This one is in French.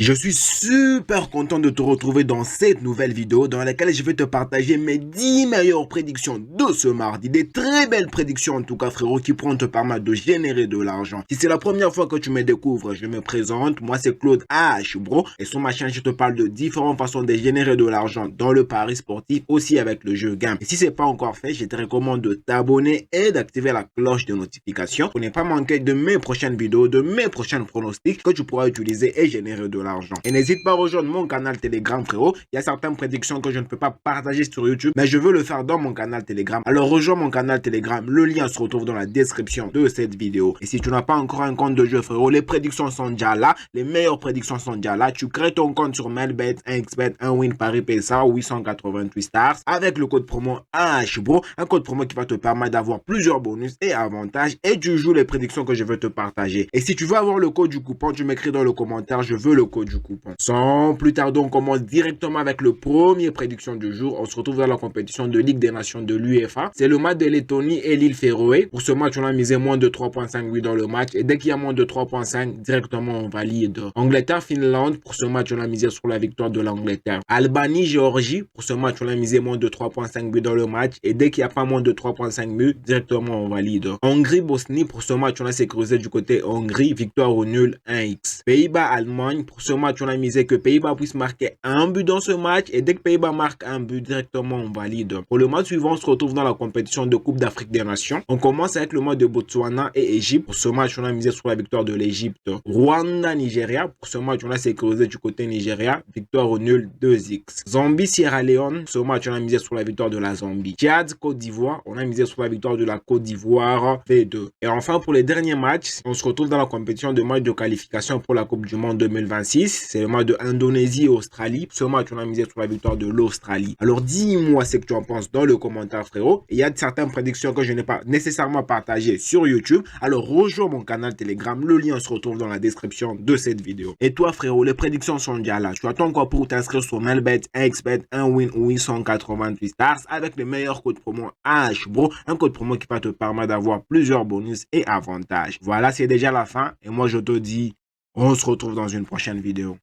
Je suis super content de te retrouver dans cette nouvelle vidéo dans laquelle je vais te partager mes 10 meilleures prédictions de ce mardi. Des très belles prédictions en tout cas frérot qui pourront te permettre de générer de l'argent. Si c'est la première fois que tu me découvres, je me présente. Moi c'est Claude H bro et sur ma chaîne je te parle de différentes façons de générer de l'argent dans le pari sportif aussi avec le jeu game. Et si c'est pas encore fait, je te recommande de t'abonner et d'activer la cloche de notification pour ne pas manquer de mes prochaines vidéos, de mes prochains pronostics que tu pourras utiliser et générer de l'argent. Et n'hésite pas à rejoindre mon canal Telegram frérot. Il y a certaines prédictions que je ne peux pas partager sur YouTube, mais je veux le faire dans mon canal Telegram. Alors rejoins mon canal Telegram. Le lien se retrouve dans la description de cette vidéo. Et si tu n'as pas encore un compte de jeu frérot, les prédictions sont déjà là. Les meilleures prédictions sont déjà là. Tu crées ton compte sur Melbet, 1xBet, 1win, Paris PSA, 888 stars avec le code promo HBRO. Un code promo qui va te permettre d'avoir plusieurs bonus et avantages. Et tu joues les prédictions que je veux te partager. Et si tu veux avoir le code du coupon, tu m'écris dans le commentaire, je veux le code du coupon. Sans plus tarder, on commence directement avec le premier prédiction du jour. On se retrouve dans la compétition de Ligue des Nations de l'UEFA. C'est le match de Lettonie et l'île Féroé. Pour ce match, on a misé moins de 3.5 buts dans le match. Et dès qu'il y a moins de 3.5, directement on valide. Angleterre-Finlande. Pour ce match, on a misé sur la victoire de l'Angleterre. Albanie-Géorgie. Pour ce match, on a misé moins de 3.5 buts dans le match. Et dès qu'il n'y a pas moins de 3.5 buts, directement on valide. Hongrie-Bosnie. Pour ce match, on a sécurisé du côté Hongrie. Victoire au nul 1x. Pays-Bas-Allemagne. Pour ce match, on a misé que Pays-Bas puisse marquer un but dans ce match. Et dès que Pays-Bas marque un but, directement on valide. Pour le match suivant, on se retrouve dans la compétition de Coupe d'Afrique des Nations. On commence avec le match de Botswana et Égypte. Pour ce match, on a misé sur la victoire de l'Égypte. Rwanda-Nigeria. Pour ce match, on a sécurisé du côté Nigeria. Victoire au nul 2x. Zambie-Sierra Leone. Ce match, on a misé sur la victoire de la Zambie. Tchad-Côte d'Ivoire. On a misé sur la victoire de la Côte d'Ivoire V2. Et enfin, pour les derniers matchs, on se retrouve dans la compétition de match de qualification pour la Coupe du Monde 2026. C'est le match de Indonésie et Australie. Ce match, on a misé sur la victoire de l'Australie. Alors, dis-moi ce que tu en penses dans le commentaire, frérot. Il y a certaines prédictions que je n'ai pas nécessairement partagées sur YouTube. Alors, rejoins mon canal Telegram. Le lien se retrouve dans la description de cette vidéo. Et toi, frérot, les prédictions sont déjà là. Tu attends quoi pour t'inscrire sur Melbet, 1xBet, 1win ou 888 stars avec le meilleur code promo HBRO. Un code promo qui va te permettre d'avoir plusieurs bonus et avantages. Voilà, c'est déjà la fin. Et moi, je te dis, on se retrouve dans une prochaine vidéo.